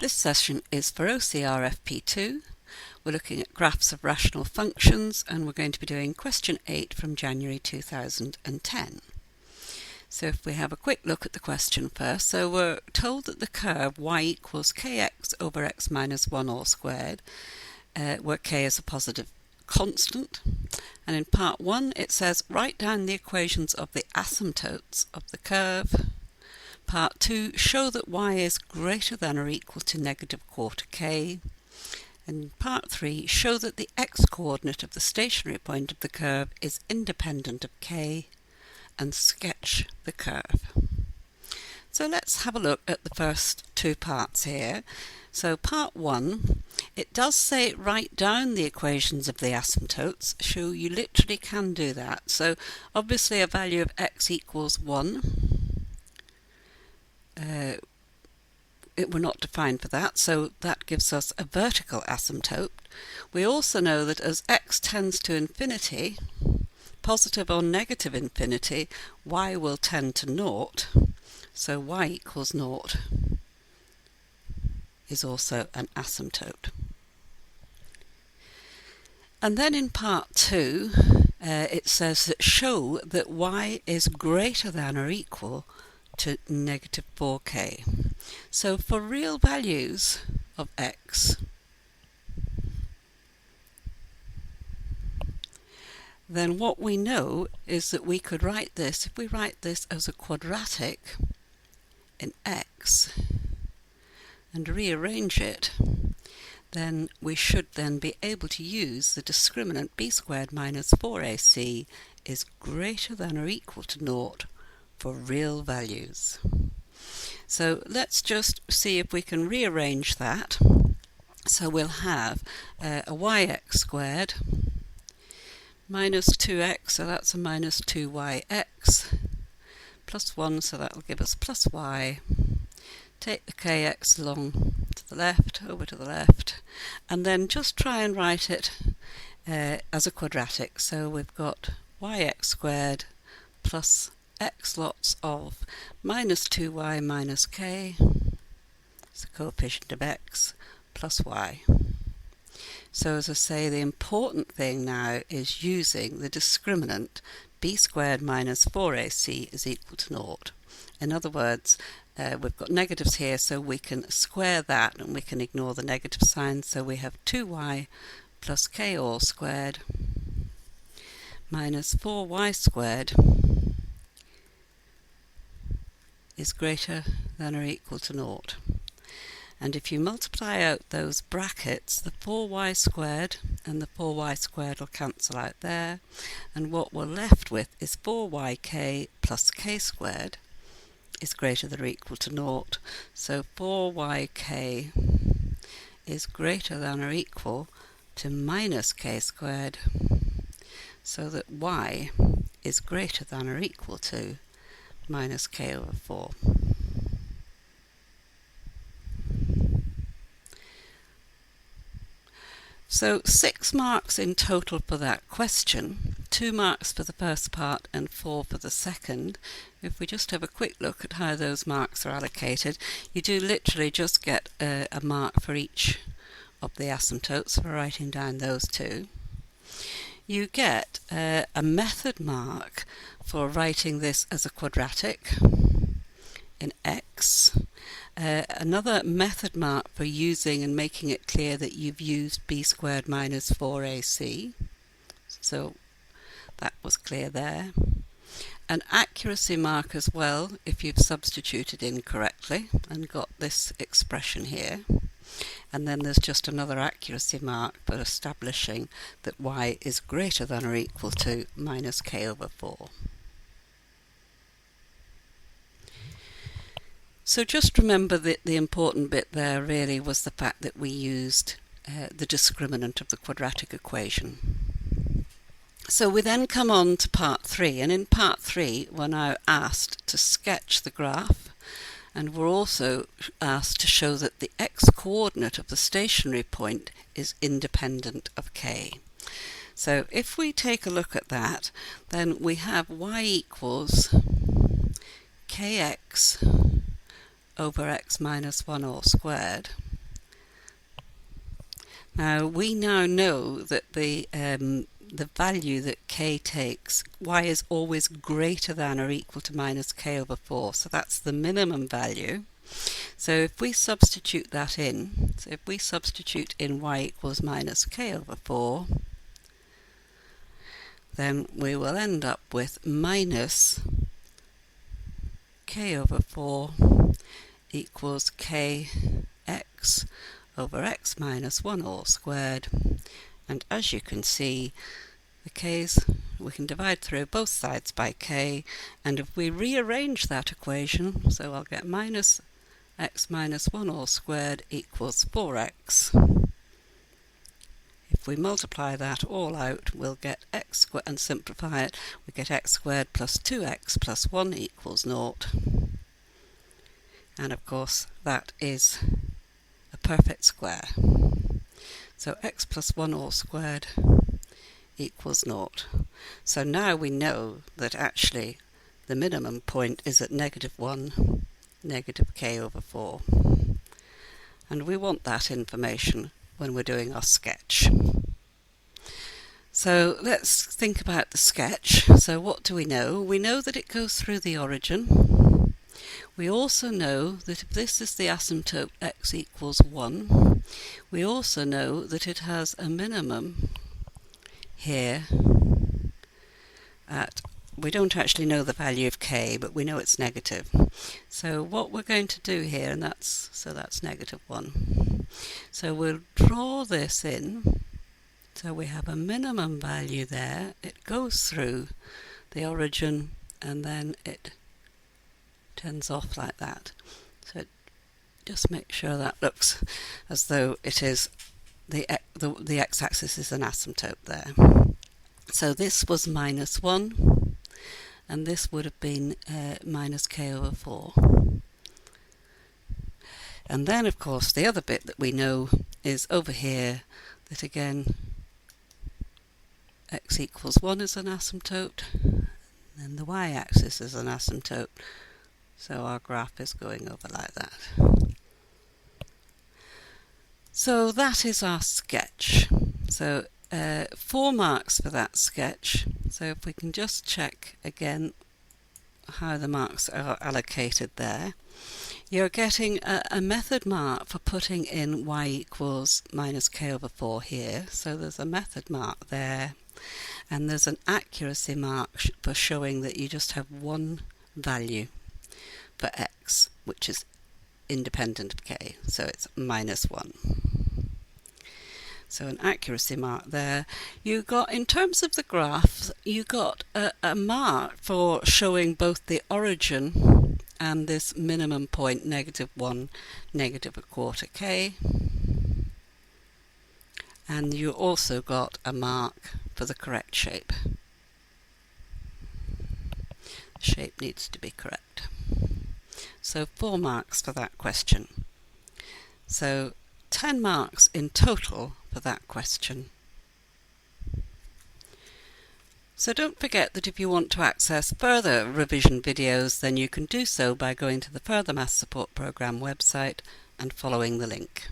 This session is for OCR FP2. We're looking at graphs of rational functions, and we're going to be doing question 8 from January 2010. So if we have a quick look at the question first, so we're told that the curve y equals kx over x minus 1 all squared, where k is a positive constant. And in part 1 it says write down the equations of the asymptotes of the curve. Part 2, show that y is greater than or equal to negative quarter k. And part 3, show that the x-coordinate of the stationary point of the curve is independent of k, and sketch the curve. So let's have a look at the first two parts here. So part 1, it does say write down the equations of the asymptotes, so you literally can do that. So obviously a value of x equals 1. We're not defined for that, so that gives us a vertical asymptote. We also know that as x tends to infinity, positive or negative infinity, y will tend to naught, so y equals naught is also an asymptote. And then in part 2, it says that show that y is greater than or equal to negative 4k. So for real values of x, then what we know is that we could write this, if we write this as a quadratic in x and rearrange it, then we should then be able to use the discriminant b squared minus 4ac is greater than or equal to naught for real values. So let's just see if we can rearrange that. So we'll have a yx squared minus 2x, so that's a minus 2yx, plus 1, so that will give us plus y. Take the kx along to the left, over to the left, and then just try and write it as a quadratic. So we've got yx squared plus x lots of minus 2y minus k, it's the coefficient of x, plus y. So as I say, the important thing now is using the discriminant b squared minus 4ac is equal to naught. In other words, we've got negatives here, so we can square that and we can ignore the negative sign. So we have 2y plus k all squared minus 4y squared is greater than or equal to naught. And if you multiply out those brackets, the 4y squared and the 4y squared will cancel out there, and what we're left with is 4yk plus k squared is greater than or equal to naught. So 4yk is greater than or equal to minus k squared, so that y is greater than or equal to minus k over 4. So 6 marks in total for that question, 2 marks for the first part and 4 for the second. If we just have a quick look at how those marks are allocated, you do literally just get a mark for each of the asymptotes for writing down those two. You get a method mark for writing this as a quadratic in x, another method mark for using and making it clear that you've used b squared minus 4ac, so that was clear there. An accuracy mark as well if you've substituted incorrectly and got this expression here. And then there's just another accuracy mark for establishing that y is greater than or equal to minus k over 4. So just remember that the important bit there really was the fact that we used the discriminant of the quadratic equation. So we then come on to part 3, and in part 3 we're now asked to sketch the graph, and we're also asked to show that the x-coordinate of the stationary point is independent of k. So if we take a look at that, then we have y equals kx over x minus 1 all squared. Now we now know that the value that k takes, y is always greater than or equal to minus k over 4, so that's the minimum value. So if we substitute that in, so if we substitute in y equals minus k over 4, then we will end up with minus k over 4 equals kx over x minus 1 all squared. And as you can see, the k's, we can divide through both sides by k, and if we rearrange that equation, so I'll get minus x minus 1 all squared equals 4x. If we multiply that all out, we'll get x squared, and simplify it, we get x squared plus 2x plus 1 equals 0. And of course, that is a perfect square. So x plus 1 all squared equals 0. So now we know that actually the minimum point is at -1, negative k over 4. And we want that information when we're doing our sketch. So let's think about the sketch. So what do we know? We know that it goes through the origin. We also know that if this is the asymptote x equals 1, we also know that it has a minimum here at, we don't actually know the value of k, but we know it's negative. So what we're going to do here, and that's -1. So we'll draw this in. So we have a minimum value there. It goes through the origin and then it turns off like that. So just make sure that looks as though it is the x-axis is an asymptote there. So this was -1, and this would have been minus k over 4. And then, of course, the other bit that we know is over here that again x equals 1 is an asymptote, and the y-axis is an asymptote. So our graph is going over like that. So that is our sketch. So 4 marks for that sketch. So if we can just check again how the marks are allocated there. You're getting a method mark for putting in y equals minus k over 4 here. So there's a method mark there. And there's an accuracy mark for showing that you just have one value for x, which is independent of k. So it's -1. So an accuracy mark there. You got, in terms of the graph, you got a mark for showing both the origin and this minimum point, -1, -1/4 k. And you also got a mark for the correct shape. The shape needs to be correct. So 4 marks for that question. So 10 marks in total for that question. So don't forget that if you want to access further revision videos, then you can do so by going to the Further Maths Support Programme website and following the link.